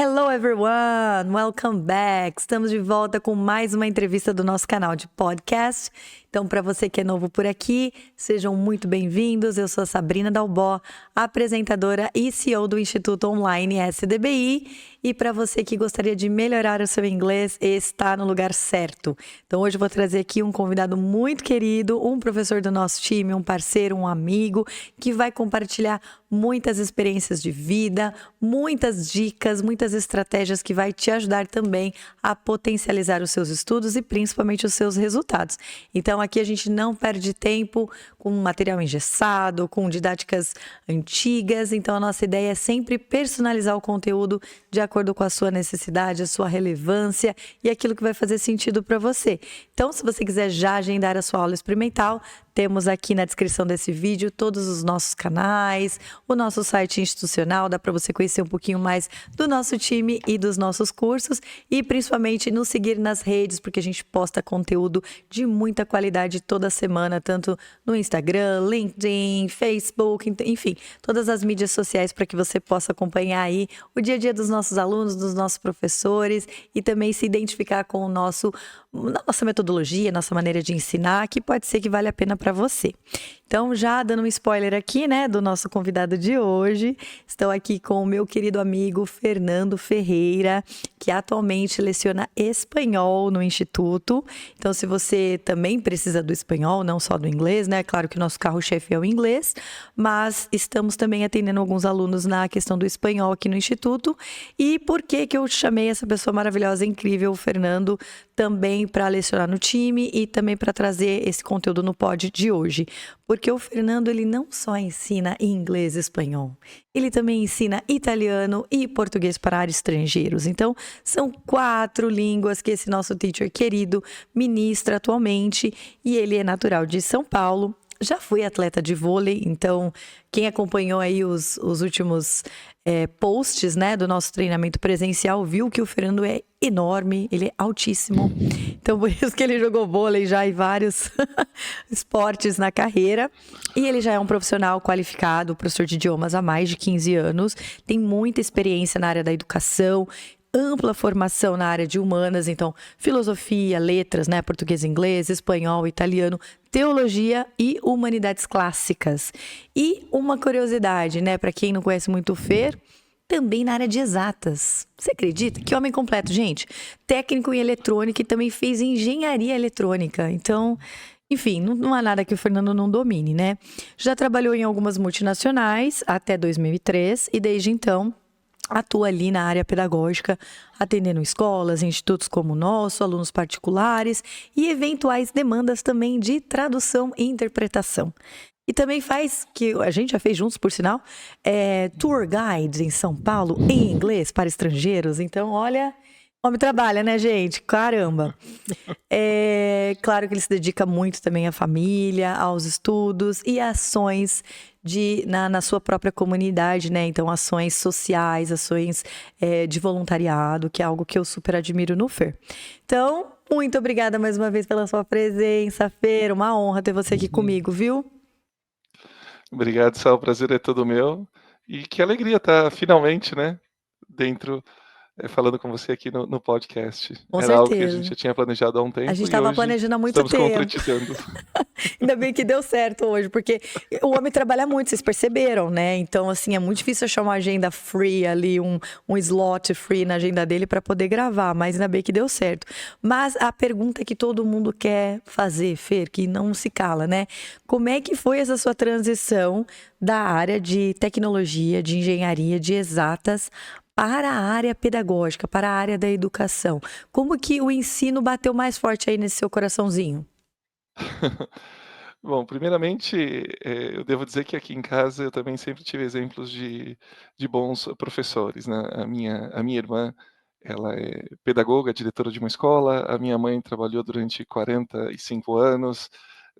Hello everyone, welcome back. Estamos de volta com mais uma entrevista do nosso canal de podcast. Então, para você que é novo por aqui, sejam muito bem-vindos. Eu sou a Sabrina Dalbó, apresentadora e CEO do Instituto Online SDBI. E para você que gostaria de melhorar o seu inglês, está no lugar certo. Então, hoje eu vou trazer aqui um convidado muito querido, um professor do nosso time, um parceiro, um amigo, que vai compartilhar muitas experiências de vida, muitas dicas, muitas estratégias que vai te ajudar também a potencializar os seus estudos e principalmente os seus resultados. Então, aqui a gente não perde tempo com material engessado, com didáticas antigas. Então, a nossa ideia é sempre personalizar o conteúdo de acordo com a sua necessidade, a sua relevância e aquilo que vai fazer sentido para você. Então, se você quiser já agendar a sua aula experimental, temos aqui na descrição desse vídeo todos os nossos canais, o nosso site institucional, dá para você conhecer um pouquinho mais do nosso time e dos nossos cursos e principalmente nos seguir nas redes, porque a gente posta conteúdo de muita qualidade toda semana, tanto no Instagram, LinkedIn, Facebook, enfim, todas as mídias sociais para que você possa acompanhar aí o dia a dia dos nossos alunos, dos nossos professores e também se identificar com nossa metodologia, nossa maneira de ensinar, que pode ser que vale a pena para você. Então, já dando um spoiler aqui, né, do nosso convidado de hoje, estou aqui com o meu querido amigo Fernando Ferreira, que atualmente leciona espanhol no Instituto. Então, se você também precisa do espanhol, não só do inglês, né, claro que o nosso carro-chefe é o inglês, mas estamos também atendendo alguns alunos na questão do espanhol aqui no Instituto. E por que eu chamei essa pessoa maravilhosa, incrível, o Fernando, também para lecionar no time e também para trazer esse conteúdo no pod de hoje? Porque o Fernando, ele não só ensina inglês e espanhol, ele também ensina italiano e português para áreas estrangeiros. Então, são 4 línguas que esse nosso teacher querido ministra atualmente e ele é natural de São Paulo. Já fui atleta de vôlei, então quem acompanhou aí os últimos posts, né, do nosso treinamento presencial viu que o Fernando é enorme, ele é altíssimo. Então, por isso que ele jogou vôlei já em vários esportes na carreira. E ele já é um profissional qualificado, professor de idiomas há mais de 15 anos, tem muita experiência na área da educação, ampla formação na área de humanas, então filosofia, letras, né, português, inglês, espanhol, italiano, teologia e humanidades clássicas. E uma curiosidade, né, para quem não conhece muito o Fer, também na área de exatas. Você acredita? Que homem completo, gente. Técnico em eletrônica e também fez engenharia eletrônica. Então, enfim, não há nada que o Fernando não domine, né? Já trabalhou em algumas multinacionais até 2003 e desde então atua ali na área pedagógica, atendendo escolas, institutos como o nosso, alunos particulares e eventuais demandas também de tradução e interpretação. E também faz, que a gente já fez juntos, por sinal, tour guides em São Paulo, em inglês, para estrangeiros. Então, olha, o homem trabalha, né, gente? Caramba! Claro que ele se dedica muito também à família, aos estudos e a ações na sua própria comunidade, né? Então, ações sociais, ações de voluntariado, que é algo que eu super admiro no Fer. Então, muito obrigada mais uma vez pela sua presença, Fer. Uma honra ter você aqui comigo, viu? Obrigado, Sal. O prazer é todo meu. E que alegria estar finalmente, né, dentro, falando com você aqui no podcast. Com Era algo que a gente certeza. já tinha planejado há um A gente tempo e estava hoje planejando há muito estamos tempo. concretizando. Ainda bem que deu certo hoje, porque o homem trabalha muito, vocês perceberam, né? Então, assim, é muito difícil achar uma agenda free ali, um slot free na agenda dele para poder gravar, mas ainda bem que deu certo. Mas a pergunta que todo mundo quer fazer, Fer, que não se cala, né? Como é que foi essa sua transição da área de tecnologia, de engenharia, de exatas para a área pedagógica, para a área da educação? Como que o ensino bateu mais forte aí nesse seu coraçãozinho? Bom, primeiramente, eu devo dizer que aqui em casa eu também sempre tive exemplos de bons professores, né. A minha irmã, ela é pedagoga, diretora de uma escola, a minha mãe trabalhou durante 45 anos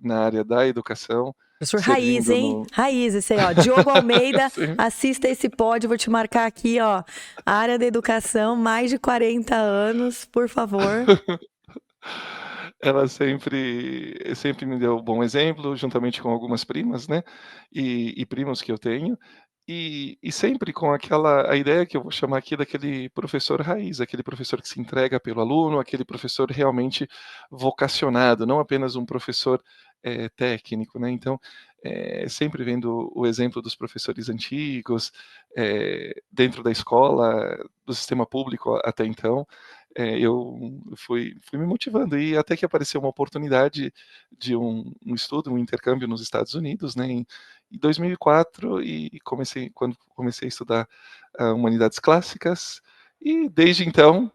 na área da educação, Professor Raiz, servindo hein? no Raiz, esse aí, ó. Diogo Almeida, sim. assista esse pod, vou te marcar aqui, ó. Área da educação, mais de 40 anos, por favor. Ela sempre me deu bom exemplo, juntamente com algumas primas, né, e primos que eu tenho. E sempre com aquela a ideia que eu vou chamar aqui daquele professor raiz, aquele professor que se entrega pelo aluno, aquele professor realmente vocacionado, não apenas um professor, técnico, né. Então, sempre vendo o exemplo dos professores antigos, dentro da escola, do sistema público até então, eu fui me motivando e até que apareceu uma oportunidade de um estudo, um intercâmbio nos Estados Unidos, né, em 2004 e quando comecei a estudar, humanidades clássicas, e desde então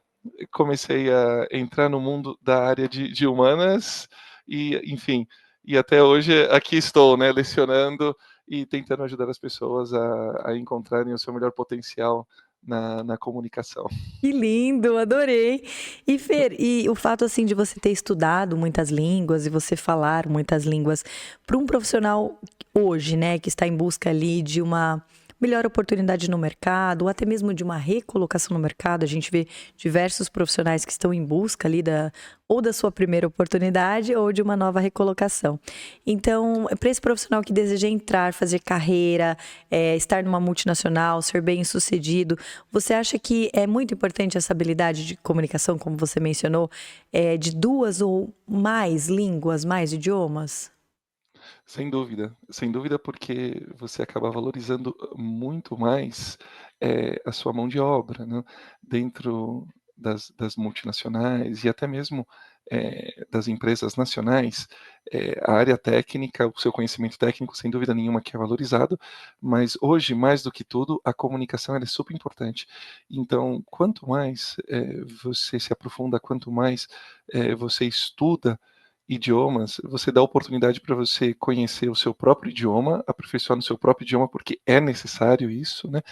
comecei a entrar no mundo da área de humanas e, enfim, e até hoje aqui estou, né, lecionando e tentando ajudar as pessoas a encontrarem o seu melhor potencial na comunicação. Que lindo, adorei. E Fer, e o fato assim de você ter estudado muitas línguas e você falar muitas línguas para um profissional hoje, né, que está em busca ali de uma melhor oportunidade no mercado, ou até mesmo de uma recolocação no mercado, a gente vê diversos profissionais que estão em busca ali ou da sua primeira oportunidade ou de uma nova recolocação. Então, para esse profissional que deseja entrar, fazer carreira, estar numa multinacional, ser bem-sucedido, você acha que é muito importante essa habilidade de comunicação, como você mencionou, de 2 ou mais línguas, mais idiomas? Sem dúvida, porque você acaba valorizando muito mais, a sua mão de obra, né, dentro das multinacionais e até mesmo, das empresas nacionais, a área técnica, o seu conhecimento técnico, sem dúvida nenhuma que é valorizado, mas hoje, mais do que tudo, a comunicação ela é super importante. Então, quanto mais, você se aprofunda, quanto mais, você estuda idiomas, você dá oportunidade para você conhecer o seu próprio idioma, aperfeiçoar no seu próprio idioma, porque é necessário isso, né,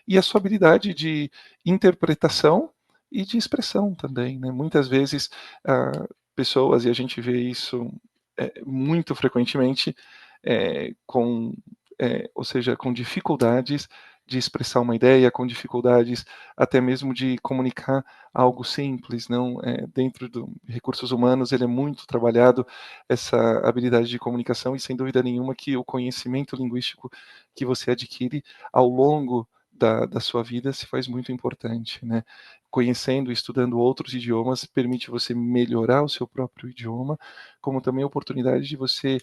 e a sua habilidade de interpretação e de expressão também, né. Muitas vezes, pessoas, e a gente vê isso, muito frequentemente, com, ou seja, com dificuldades de expressar uma ideia, com dificuldades até mesmo de comunicar algo simples, não, dentro do recursos humanos ele é muito trabalhado essa habilidade de comunicação e sem dúvida nenhuma que o conhecimento linguístico que você adquire ao longo da sua vida se faz muito importante, né. Conhecendo e estudando outros idiomas permite você melhorar o seu próprio idioma, como também a oportunidade de você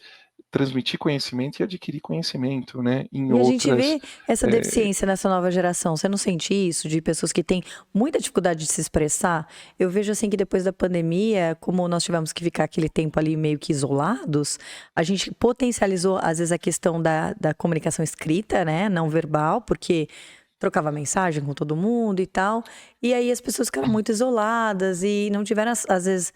transmitir conhecimento e adquirir conhecimento, né, em E a gente outras, vê essa eh deficiência nessa nova geração. Você não sente isso de pessoas que têm muita dificuldade de se expressar? Eu vejo assim que depois da pandemia, como nós tivemos que ficar aquele tempo ali meio que isolados, a gente potencializou às vezes a questão da comunicação escrita, né, não verbal, porque trocava mensagem com todo mundo e tal. E aí as pessoas ficaram muito isoladas e não tiveram às vezes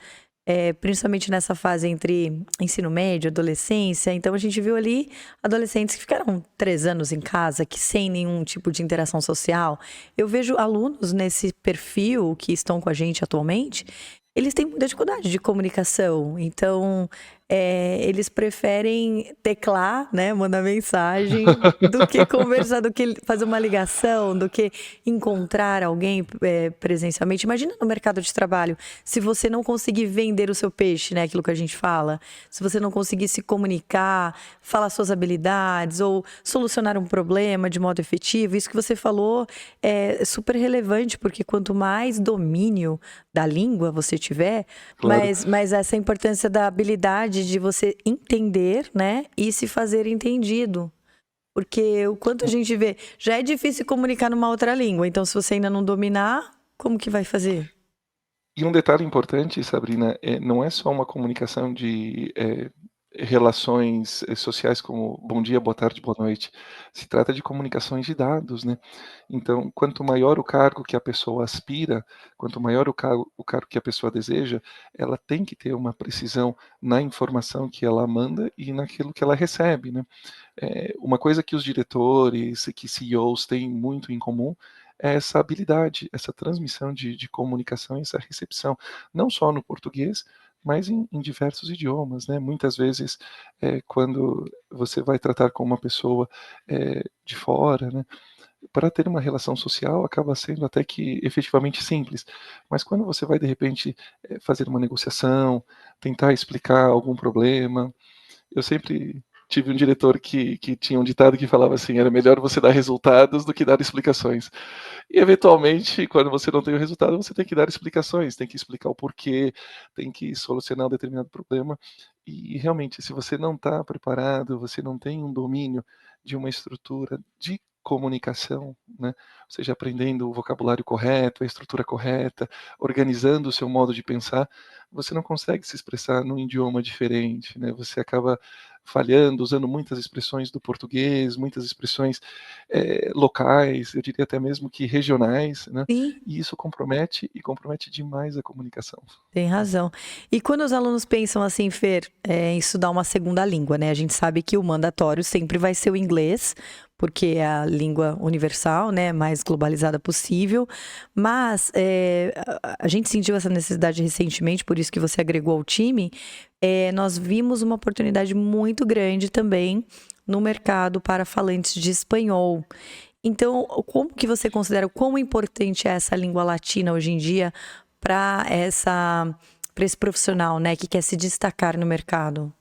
principalmente nessa fase entre ensino médio, adolescência. Então a gente viu ali adolescentes que ficaram 3 anos em casa, que sem nenhum tipo de interação social. Eu vejo alunos nesse perfil que estão com a gente atualmente, eles têm muita dificuldade de comunicação. Então, eles preferem teclar, né, mandar mensagem, do que conversar, do que fazer uma ligação, do que encontrar alguém presencialmente. Imagina no mercado de trabalho, se você não conseguir vender o seu peixe, né, aquilo que a gente fala, se você não conseguir se comunicar, falar suas habilidades ou solucionar um problema de modo efetivo, isso que você falou é super relevante, porque quanto mais domínio da língua você tiver, claro. mas essa importância da habilidade de você entender, né, e se fazer entendido. Porque o quanto a gente vê, já é difícil comunicar numa outra língua, então se você ainda não dominar, como que vai fazer? E um detalhe importante, Sabrina, não é só uma comunicação de, relações, sociais como bom dia, boa tarde, boa noite. Se trata de comunicações de dados, né. Então, quanto maior o cargo que a pessoa aspira, quanto maior o cargo que a pessoa deseja, ela tem que ter uma precisão na informação que ela manda e naquilo que ela recebe, né. Uma coisa que os diretores, que CEOs têm muito em comum é essa habilidade, essa transmissão de comunicação e essa recepção, não só no português, mas em diversos idiomas, né. Muitas vezes, quando você vai tratar com uma pessoa, de fora, né, para ter uma relação social acaba sendo até que efetivamente simples, mas quando você vai de repente, fazer uma negociação, tentar explicar algum problema, eu sempre tive um diretor que tinha um ditado que falava assim: era melhor você dar resultados do que dar explicações. E eventualmente, quando você não tem o resultado, você tem que dar explicações, tem que explicar o porquê, tem que solucionar um determinado problema. E realmente, se você não está preparado, você não tem um domínio de uma estrutura de comunicação, né? Ou seja, aprendendo o vocabulário correto, a estrutura correta, organizando o seu modo de pensar, você não consegue se expressar num idioma diferente, né? Você acaba falhando, usando muitas expressões do português, muitas expressões locais, eu diria até mesmo que regionais, né? Sim. E isso compromete demais a comunicação. Tem razão. E quando os alunos pensam assim, Fer, em estudar uma segunda língua, né? A gente sabe que o mandatório sempre vai ser o inglês, porque é a língua universal, né? Mais globalizada possível. Mas a gente sentiu essa necessidade recentemente, por isso que você agregou ao time. Nós vimos uma oportunidade muito grande também no mercado para falantes de espanhol. Então, como que você considera, quão importante é essa língua latina hoje em dia para esse profissional, né, que quer se destacar no mercado?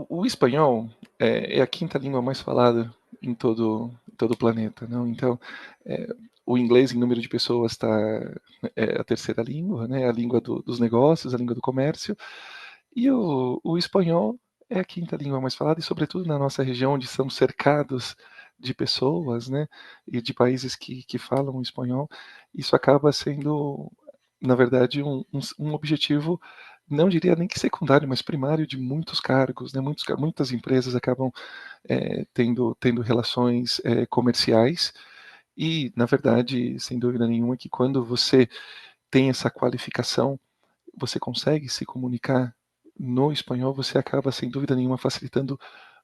O espanhol é a quinta língua mais falada em todo o planeta, não? Então, é, o inglês em número de pessoas está a terceira língua, né? A língua dos negócios, a língua do comércio, e o espanhol é a quinta língua mais falada, e sobretudo na nossa região, onde estamos cercados de pessoas, né? E de países que falam espanhol, isso acaba sendo, na verdade, um objetivo, não diria nem que secundário, mas primário de muitos cargos, né? Muitas empresas acabam tendo relações comerciais e, na verdade, sem dúvida nenhuma, que quando você tem essa qualificação, você consegue se comunicar no espanhol, você acaba, sem dúvida nenhuma, facilitando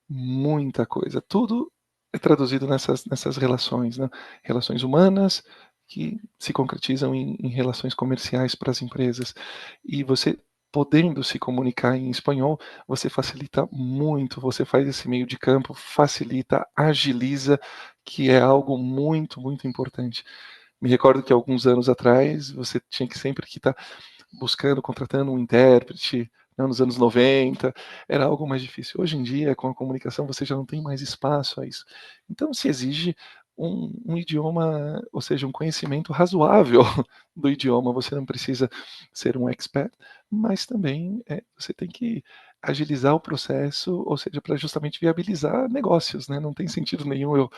muita coisa. Tudo é traduzido nessas relações, né? Relações humanas que se concretizam em relações comerciais para as empresas. E você podendo se comunicar em espanhol, você facilita muito, você faz esse meio de campo, facilita, agiliza, que é algo muito, muito importante. Me recordo que alguns anos atrás você tinha que sempre que estar buscando, contratando um intérprete, né, nos anos 90, era algo mais difícil. Hoje em dia, com a comunicação, você já não tem mais espaço a isso. Então, se exige um idioma, ou seja, um conhecimento razoável do idioma. Você não precisa ser um expert, mas também você tem que agilizar o processo, ou seja, para justamente viabilizar negócios, né? Não tem sentido nenhum eu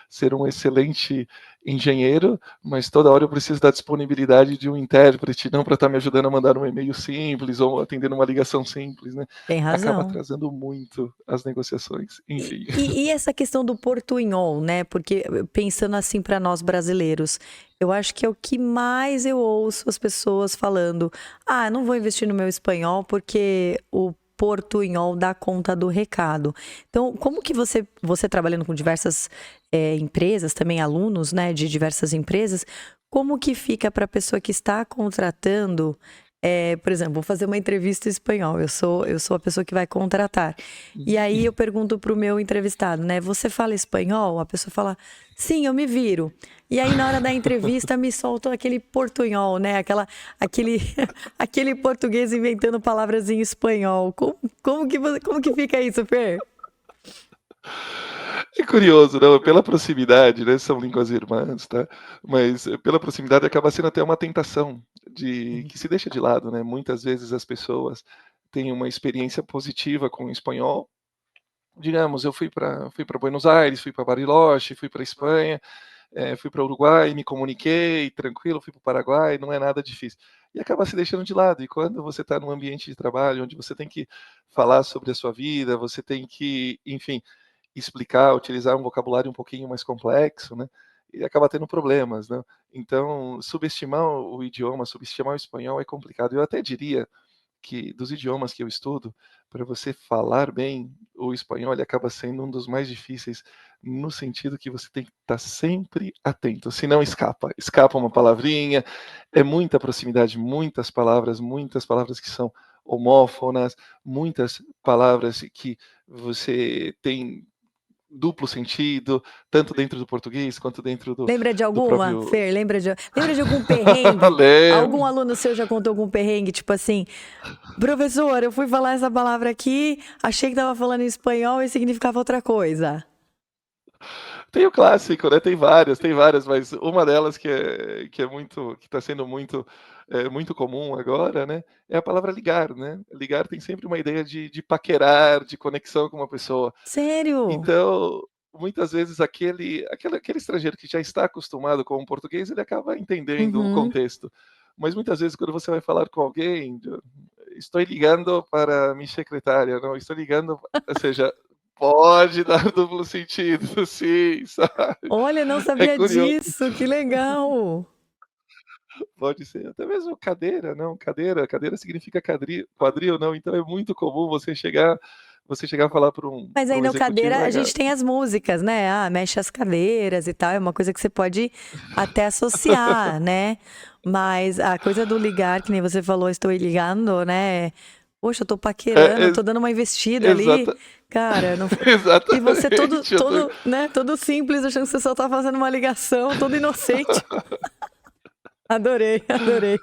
ser um excelente engenheiro, mas toda hora eu preciso da disponibilidade de um intérprete, não para estar me ajudando a mandar um e-mail simples ou atendendo uma ligação simples, né? Tem Acaba razão. atrasando muito as negociações, E, enfim. e- e essa questão do portunhol, né? Porque pensando assim para nós brasileiros, eu acho que é o que mais eu ouço as pessoas falando: ah, não vou investir no meu espanhol porque o portunhol dá conta do recado. Então, como que você trabalhando com diversas empresas, também alunos, né, de diversas empresas, como que fica para a pessoa que está contratando? Por exemplo, vou fazer uma entrevista em espanhol. Eu sou a pessoa que vai contratar. E aí eu pergunto pro meu entrevistado, né? Você fala espanhol? A pessoa fala, sim, eu me viro. E aí na hora da entrevista me soltam aquele portunhol, né? Aquele, aquele português inventando palavras em espanhol. Como que fica isso, Fer? É curioso, não? Pela proximidade, né? São línguas irmãs, tá? Mas pela proximidade acaba sendo até uma tentação de Sim. que se deixa de lado, né? Muitas vezes as pessoas têm uma experiência positiva com o espanhol. Digamos, eu fui para Buenos Aires, fui para Bariloche, fui para Espanha, fui para Uruguai, me comuniquei, tranquilo, fui para o Paraguai, não é nada difícil. E acaba se deixando de lado. E quando você está num ambiente de trabalho onde você tem que falar sobre a sua vida, você tem que, enfim, explicar, utilizar um vocabulário um pouquinho mais complexo, né? E acaba tendo problemas, né? Então, subestimar o idioma, subestimar o espanhol é complicado. Eu até diria que dos idiomas que eu estudo, para você falar bem o espanhol, ele acaba sendo um dos mais difíceis, no sentido que você tem que estar sempre atento, senão escapa uma palavrinha, é muita proximidade, muitas palavras que são homófonas, muitas palavras que você tem duplo sentido, tanto dentro do português quanto dentro Lembra de do alguma, próprio Fer? Lembra de algum perrengue? Algum lembro. aluno seu já contou algum perrengue, tipo assim, professor, eu fui falar essa palavra aqui, achei que tava falando em espanhol e significava outra coisa. Tem o clássico, né, tem várias, mas uma delas que é muito que está sendo muito, muito comum agora, né, é a palavra ligar, né. Ligar tem sempre uma ideia de paquerar, de conexão com uma pessoa. Sério? Então, muitas vezes aquele estrangeiro que já está acostumado com o português, ele acaba entendendo o Uhum. contexto. Mas muitas vezes quando você vai falar com alguém, "Estou ligando para minha secretária", não, "Estou ligando", ou seja, pode dar duplo sentido, sim, sabe. Olha, não É sabia curioso. disso, que legal. Pode ser até mesmo cadeira, não, cadeira significa quadril, não, então é muito comum você chegar a falar Mas para aí um no executivo: cadeira a "Olha". gente tem as músicas, né? Ah, mexe as cadeiras e tal, é uma coisa que você pode até associar, né? Mas a coisa do ligar, que nem você falou, estou ligando, né? Poxa, eu tô É, paquerando, tô dando uma investida ali. exata Cara, não... E você exatamente, eu tô né, todo simples, achando que você só tá fazendo uma ligação, todo inocente. Adorei, adorei.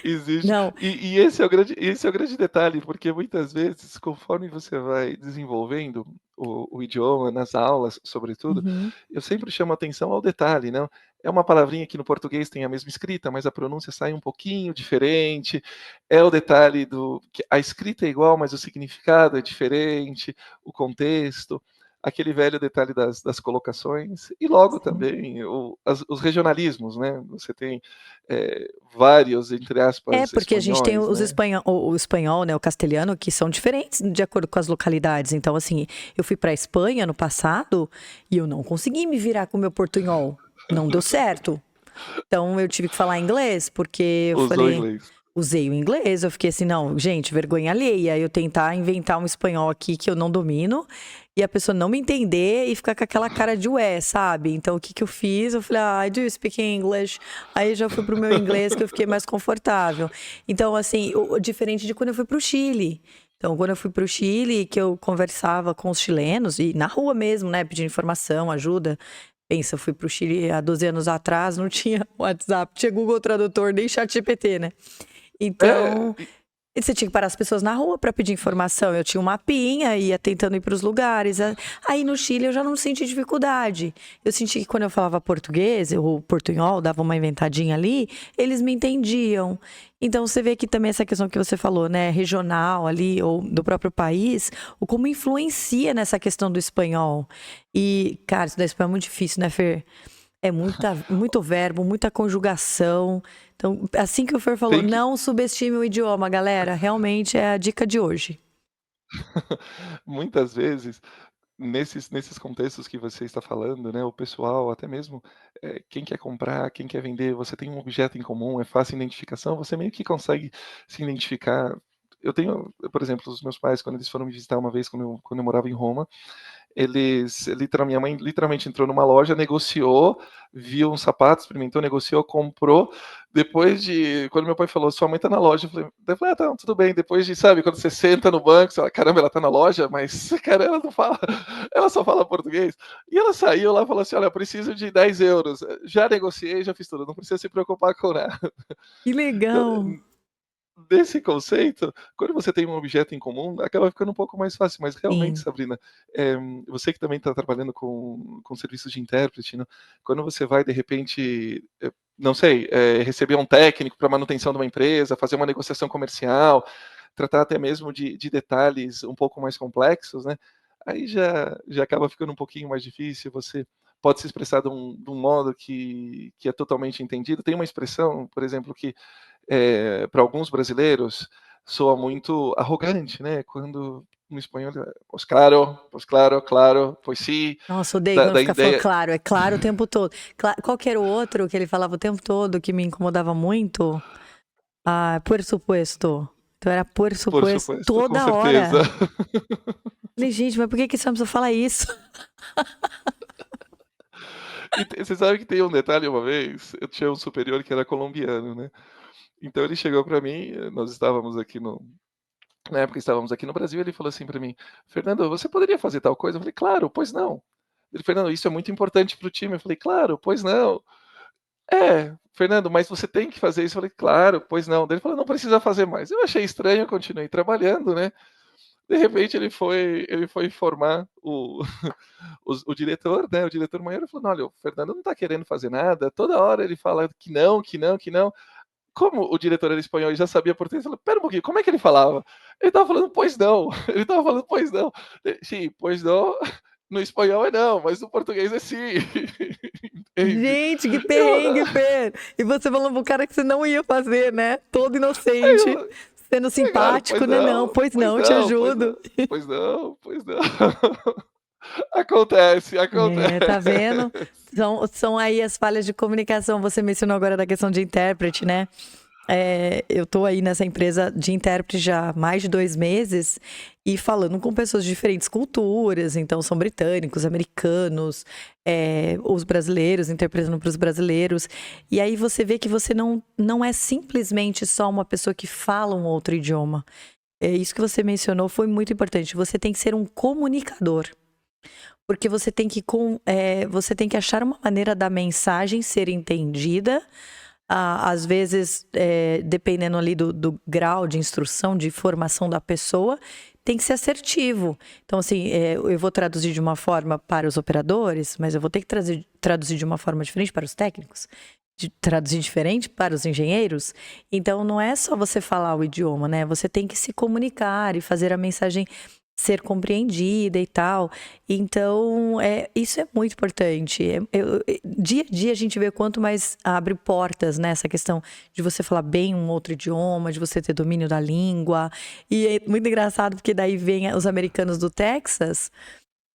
existe. Não, E esse é o grande detalhe, porque muitas vezes, conforme você vai desenvolvendo o idioma, nas aulas, sobretudo, uhum. eu sempre chamo atenção ao detalhe, não, é uma palavrinha que no português tem a mesma escrita, mas a pronúncia sai um pouquinho diferente, é o detalhe do que a escrita é igual, mas o significado é diferente, o contexto, aquele velho detalhe das colocações, e logo Sim. também os regionalismos, né, você tem vários, entre É, aspas, porque a gente tem espanhóis, os né. o espanhol, né, o castelhano, que são diferentes de acordo com as localidades. Então, assim, eu fui pra Espanha no passado e eu não consegui me virar com o meu portunhol. Não deu certo. Então, eu tive que falar inglês, porque eu Usou falei, inglês. usei o inglês, eu fiquei assim, não, gente, vergonha alheia. Eu tentar inventar um espanhol aqui que eu não domino e a pessoa não me entender e ficar com aquela cara de ué, sabe? Então, o que que eu fiz? Eu falei, ah, do you speak English? Aí já fui pro meu inglês que eu fiquei mais confortável. Então, assim, diferente de quando eu fui pro Chile. Então, quando eu fui pro Chile, que eu conversava com os chilenos, e na rua mesmo, né, pedindo informação, ajuda. Pensa, eu fui pro Chile há 12 anos atrás, não tinha WhatsApp, tinha Google Tradutor, nem ChatGPT, né? É, Então, e você tinha que parar as pessoas na rua para pedir informação. Eu tinha um mapinha, ia tentando ir para os lugares. Aí no Chile eu já não senti dificuldade. Eu senti que quando eu falava português, ou portunhol, dava uma inventadinha ali, eles me entendiam. Então você vê que também essa questão que você falou, né, regional ali, ou do próprio país, o como influencia nessa questão do espanhol. E, cara, isso da espanhol é muito difícil, né, Fer? É muito verbo, muita conjugação. Então, assim que o Fer falou, tem que não subestime o idioma, galera. Realmente é a dica de hoje. muitas vezes, nesses contextos que você está falando, né, o pessoal, até mesmo, quem quer comprar, quem quer vender, você tem um objeto em comum, é fácil identificação, você meio que consegue se identificar. Eu tenho, por exemplo, os meus pais, quando eles foram me visitar uma vez quando eu morava em Roma, minha mãe literalmente entrou numa loja, negociou, viu um sapato, experimentou, negociou, comprou. Depois de quando meu pai falou: "Sua mãe tá na loja", eu falei: "Ah, tá, tudo bem". Depois de, sabe, quando você senta no banco, você fala: "Caramba, ela tá na loja, mas, cara, ela não fala ela só fala português". E ela saiu lá e falou assim: "Olha, eu preciso de 10 euros. Já negociei, já fiz tudo, não precisa se preocupar com nada". Que Então, legal. desse conceito, quando você tem um objeto em comum, acaba ficando um pouco mais fácil, mas realmente, Sim. Sabrina, você que também está trabalhando com serviços de intérprete, né, quando você vai, de repente, não sei, receber um técnico para manutenção de uma empresa, fazer uma negociação comercial, tratar até mesmo de detalhes um pouco mais complexos, né, aí já acaba ficando um pouquinho mais difícil, você pode se expressar de um modo que é totalmente entendido. Tem uma expressão, por exemplo, que para alguns brasileiros soa muito arrogante, né, quando no espanhol pois claro, claro, pois sim, Nossa, odeio da quando da fica falando ideia claro. É claro o tempo todo. Qual que era o outro que ele falava o tempo todo que me incomodava muito? Ah, por supuesto. Então era por por supuesto supuesto, com toda certeza. hora. Falei, gente, mas por que você não precisa falar isso? E você sabe que tem um detalhe, uma vez, eu tinha um superior que era colombiano, né, então ele chegou para mim, nós estávamos aqui no na época estávamos aqui no Brasil, ele falou assim para mim: "Fernando, você poderia fazer tal coisa?" Eu falei: "Claro, pois não". Ele: "Fernando, isso é muito importante para o time". Eu falei: "Claro, pois não". "É, Fernando, mas você tem que fazer isso". Eu falei: "Claro, pois não". Daí ele falou: "Não precisa fazer mais". Eu achei estranho, eu continuei trabalhando, né. De repente ele foi informar o o diretor, né, o diretor maior, e falou: "Olha, o Fernando não está querendo fazer nada, toda hora ele fala que não, que não, que não". Como o diretor era espanhol e já sabia português, falou: "Espera um pouquinho, como é que ele falava?". Ele estava falando: "Pois não", ele estava falando: "Pois não". "Sim, pois não, no espanhol é não, mas no português é sim". Entende? Gente, que Eu perrengue, Fer. E você falando pro cara que você não ia fazer, né, todo inocente, eu sendo claro, simpático, pois né, "Não, não, pois pois não, te não, pois ajudo". não, pois não, pois não. Acontece, acontece. É, tá vendo? São aí as falhas de comunicação. Você mencionou agora da questão de intérprete, né? Eu tô aí nessa empresa de intérprete já há mais de 2 meses e falando com pessoas de diferentes culturas, então são britânicos, americanos, os brasileiros, interpretando para os brasileiros. E aí você vê que você não é simplesmente só uma pessoa que fala um outro idioma. É isso que você mencionou foi muito importante. Você tem que ser um comunicador. Porque você tem que achar uma maneira da mensagem ser entendida. Às vezes, dependendo ali do grau de instrução, de formação da pessoa, tem que ser assertivo. Então, assim, eu vou traduzir de uma forma para os operadores, mas eu vou ter que traduzir de uma forma diferente para os técnicos, traduzir diferente para os engenheiros. Então, não é só você falar o idioma, né? Você tem que se comunicar e fazer a mensagem ser compreendida e tal. Então, isso é muito importante. Dia a dia a gente vê quanto mais abre portas nessa questão de você falar bem um outro idioma, de você ter domínio da língua. E é muito engraçado porque daí vem os americanos do Texas.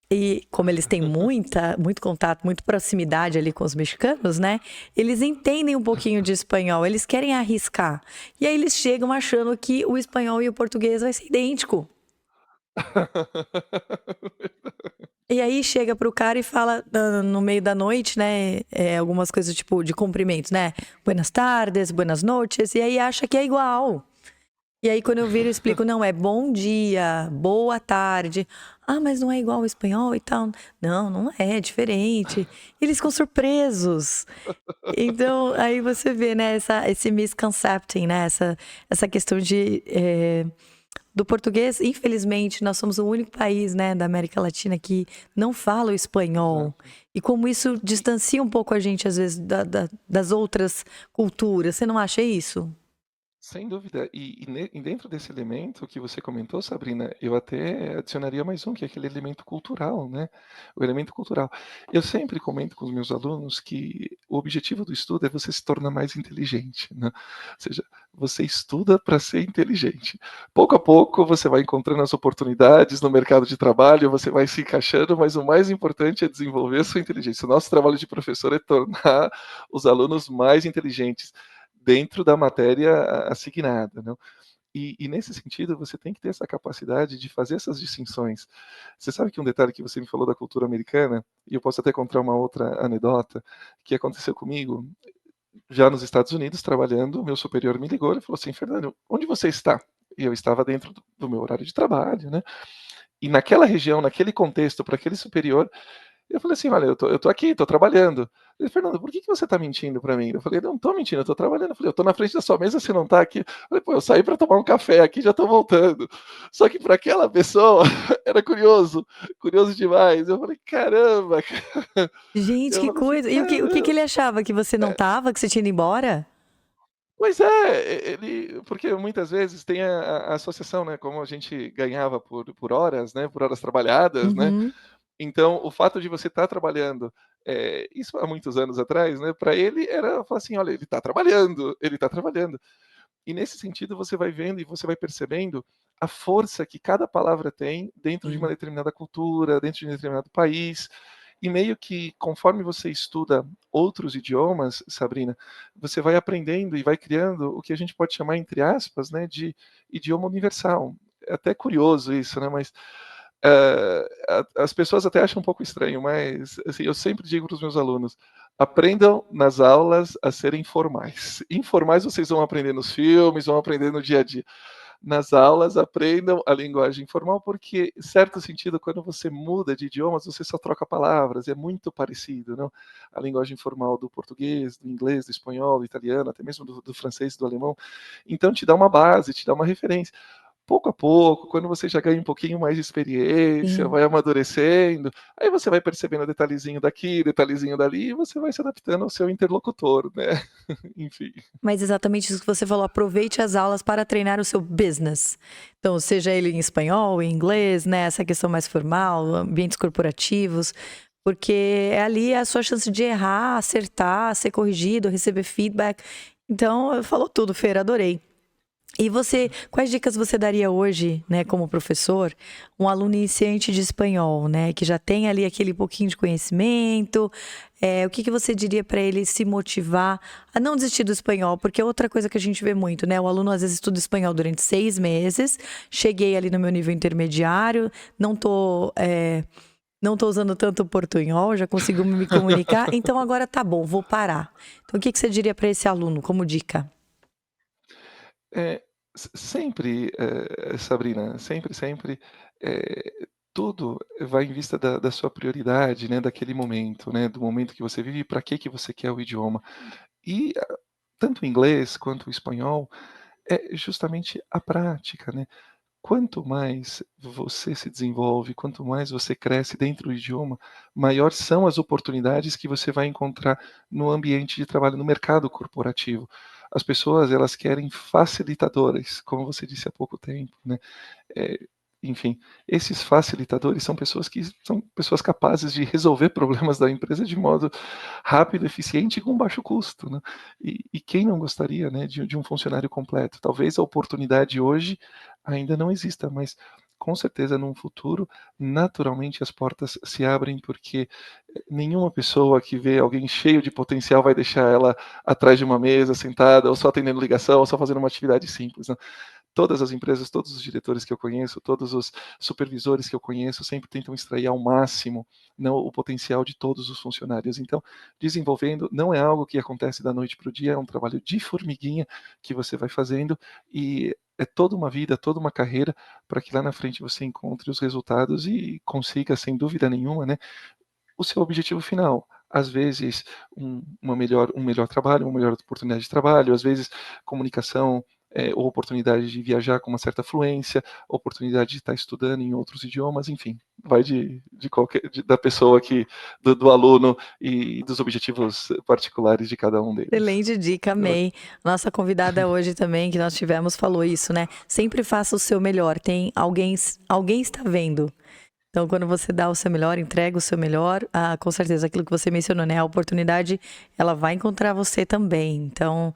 E como eles têm muito contato, muita proximidade ali com os mexicanos, né? Eles entendem um pouquinho de espanhol, eles querem arriscar. E aí eles chegam achando que o espanhol e o português vai ser idêntico. E aí chega pro cara e fala no meio da noite, né? Algumas coisas tipo de cumprimentos, né? Buenas tardes, buenas noches. E aí acha que é igual. E aí quando eu viro e explico, não, é bom dia, boa tarde. Ah, mas não é igual ao espanhol e tal. Não, não é diferente. Eles ficam surpresos. Então, aí você vê, né, esse misconcepting, né? Essa questão do português. Infelizmente, nós somos o único país, né, da América Latina que não fala o espanhol. Exato. E como isso E distancia um pouco a gente, às vezes, das outras culturas. Você não acha isso? sem dúvida. E dentro desse elemento que você comentou, Sabrina, eu até adicionaria mais um, que é aquele elemento cultural, né? O elemento cultural. Eu sempre comento com os meus alunos que o objetivo do estudo é você se tornar mais inteligente, né? Ou seja, você estuda para ser inteligente. Pouco a pouco você vai encontrando as oportunidades no mercado de trabalho, você vai se encaixando, mas o mais importante é desenvolver a sua inteligência. O nosso trabalho de professor é tornar os alunos mais inteligentes dentro da matéria assignada, né. E nesse sentido, você tem que ter essa capacidade de fazer essas distinções. Você sabe que um detalhe que você me falou da cultura americana, e eu posso até contar uma outra anedota, que aconteceu comigo, já nos Estados Unidos, trabalhando, o meu superior me ligou e falou assim: "Fernando, onde você está?". E eu estava dentro do meu horário de trabalho, né. E naquela região, naquele contexto, para aquele superior, eu falei assim: "Olha, eu tô aqui, tô trabalhando". Ele: "Fernando, por que que você tá mentindo pra mim?". Eu falei: "Não tô mentindo, eu tô trabalhando". Eu falei: "Eu tô na frente da sua mesa, você não tá aqui". Eu falei: "Pô, eu saí pra tomar um café aqui, já tô voltando". Só que pra aquela pessoa era curioso, curioso demais. Eu falei: "Caramba". Gente, Eu que falei assim: coisa. E o que ele "Caramba". achava? Que você não É, tava, que você tinha ido embora? pois é, ele porque muitas vezes tem a associação, né, como a gente ganhava por horas, né, por horas trabalhadas, né. Uhum. Então, o fato de você estar trabalhando, isso há muitos anos atrás, né, para ele era falar assim: "Olha, ele está trabalhando, ele está trabalhando". E nesse sentido você vai vendo e você vai percebendo a força que cada palavra tem dentro de uma Sim. determinada cultura, dentro de um determinado país. E meio que conforme você estuda outros idiomas, Sabrina, você vai aprendendo e vai criando o que a gente pode chamar, entre aspas, né, de idioma universal. É até curioso isso, né, mas as pessoas até acham um pouco estranho, mas assim, eu sempre digo para os meus alunos: aprendam nas aulas a serem formais. Informais vocês vão aprender nos filmes, vão aprender no dia a dia. nas aulas, aprendam a linguagem informal, porque, em certo sentido, quando você muda de idiomas, você só troca palavras, é muito parecido, não? A linguagem formal do português, do inglês, do espanhol, do italiano, até mesmo do francês, do alemão. Então, te dá uma base, te dá uma referência. Pouco a pouco, quando você já ganha um pouquinho mais de experiência, Sim. vai amadurecendo, aí você vai percebendo detalhezinho daqui, detalhezinho dali, e você vai se adaptando ao seu interlocutor, né? Enfim. Mas exatamente isso que você falou, aproveite as aulas para treinar o seu business. Então, seja ele em espanhol, em inglês, né? Essa questão mais formal, ambientes corporativos, porque ali é a sua chance de errar, acertar, ser corrigido, receber feedback. Então, falou tudo, Fer, adorei. E você, quais dicas você daria hoje, né, como professor, um aluno iniciante de espanhol, né, que já tem ali aquele pouquinho de conhecimento, o que que você diria para ele se motivar a não desistir do espanhol? Porque é outra coisa que a gente vê muito, né, o aluno às vezes estuda espanhol durante 6 meses, cheguei ali no meu nível intermediário, não tô usando tanto o portunhol, já consigo me comunicar, então agora tá bom, vou parar. Então o que que você diria para esse aluno como dica? É, sempre, Sabrina, sempre, tudo vai em vista da sua prioridade, né, daquele momento, né, do momento que você vive e para que você quer o idioma. E tanto o inglês quanto o espanhol é justamente a prática, né. Quanto mais você se desenvolve, quanto mais você cresce dentro do idioma, maior são as oportunidades que você vai encontrar no ambiente de trabalho, no mercado corporativo. As pessoas, elas querem facilitadores, como você disse há pouco tempo, né. Eh, Enfim, esses facilitadores são pessoas capazes de resolver problemas da empresa de modo rápido, eficiente e com baixo custo, né. E quem não gostaria, né, de um funcionário completo? Talvez a oportunidade hoje ainda não exista, mas com certeza num futuro, naturalmente as portas se abrem, porque nenhuma pessoa que vê alguém cheio de potencial vai deixar ela atrás de uma mesa, sentada, ou só atendendo ligação, ou só fazendo uma atividade simples, né. Todas as empresas, todos os diretores que eu conheço, todos os supervisores que eu conheço sempre tentam extrair ao máximo, né, o potencial de todos os funcionários. Então, desenvolvendo não é algo que acontece da noite para o dia, é um trabalho de formiguinha que você vai fazendo e é toda uma vida, toda uma carreira para que lá na frente você encontre os resultados e consiga, sem dúvida nenhuma, né, o seu objetivo final. Às vezes, um melhor trabalho, uma melhor oportunidade de trabalho, às vezes, comunicação, ou oportunidade de viajar com uma certa fluência, oportunidade de estar estudando em outros idiomas, enfim, vai da pessoa do aluno e dos objetivos particulares de cada um deles. Excelente dica, Eu amei. Nossa convidada hoje também, que nós tivemos, falou isso, né? Sempre faça o seu melhor. Tem alguém está vendo. Então, quando você dá o seu melhor, entrega o seu melhor, com certeza, aquilo que você mencionou, né? A oportunidade, ela vai encontrar você também. Então,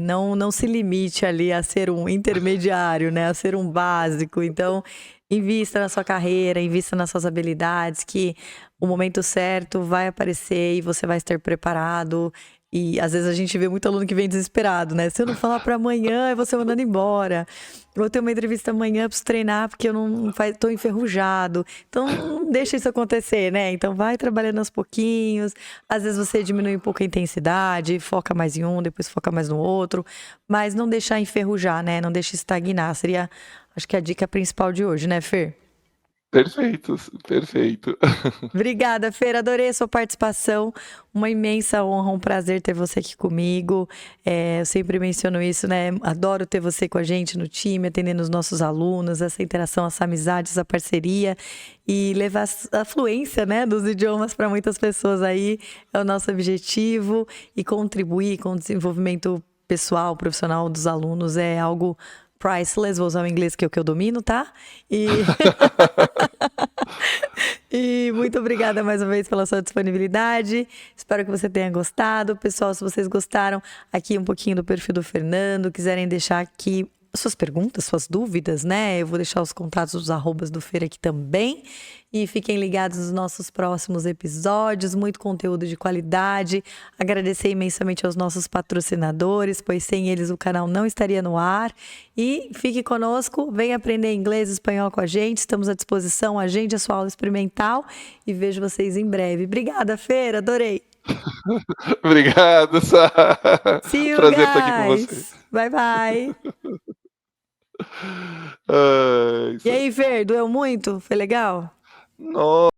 não se limite ali a ser um intermediário, né? A ser um básico. Então, invista na sua carreira, invista nas suas habilidades, que o momento certo vai aparecer e você vai estar preparado. E às vezes a gente vê muito aluno que vem desesperado, né? Se eu não falar para amanhã, eu vou ser mandando embora. Vou ter uma entrevista amanhã, preciso treinar porque eu não tô enferrujado. Então, não deixa isso acontecer, né? Então, vai trabalhando aos pouquinhos. Às vezes você diminui um pouco a intensidade, foca mais em um, depois foca mais no outro. Mas não deixar enferrujar, né? Não deixa estagnar. Seria, acho que a dica principal de hoje, né, Fer? Perfeito, perfeito. Obrigada, Fer. Adorei a sua participação. Uma imensa honra, um prazer ter você aqui comigo. Eu sempre menciono isso, né? Adoro ter você com a gente no time, atendendo os nossos alunos, essa interação, essa amizade, essa parceria e levar a fluência, né, dos idiomas para muitas pessoas aí é o nosso objetivo e contribuir com o desenvolvimento pessoal, profissional dos alunos é algo priceless. Vou usar o inglês que é o que eu domino, tá? E muito obrigada mais uma vez pela sua disponibilidade. Espero que você tenha gostado. Pessoal, se vocês gostaram, aqui um pouquinho do perfil do Fernando, quiserem deixar aqui suas perguntas, suas dúvidas, né? Eu vou deixar os contatos dos arrobas do Fer aqui também. E fiquem ligados nos nossos próximos episódios, muito conteúdo de qualidade. Agradecer imensamente aos nossos patrocinadores, pois sem eles o canal não estaria no ar. E fique conosco, venha aprender inglês e espanhol com a gente, estamos à disposição, agende a sua aula experimental e vejo vocês em breve. Obrigada, Fer, adorei! Obrigado, Sá. See you Prazer estar aqui com você. guys! Bye bye! Ai, E aí, Fer, doeu muito? Foi legal? no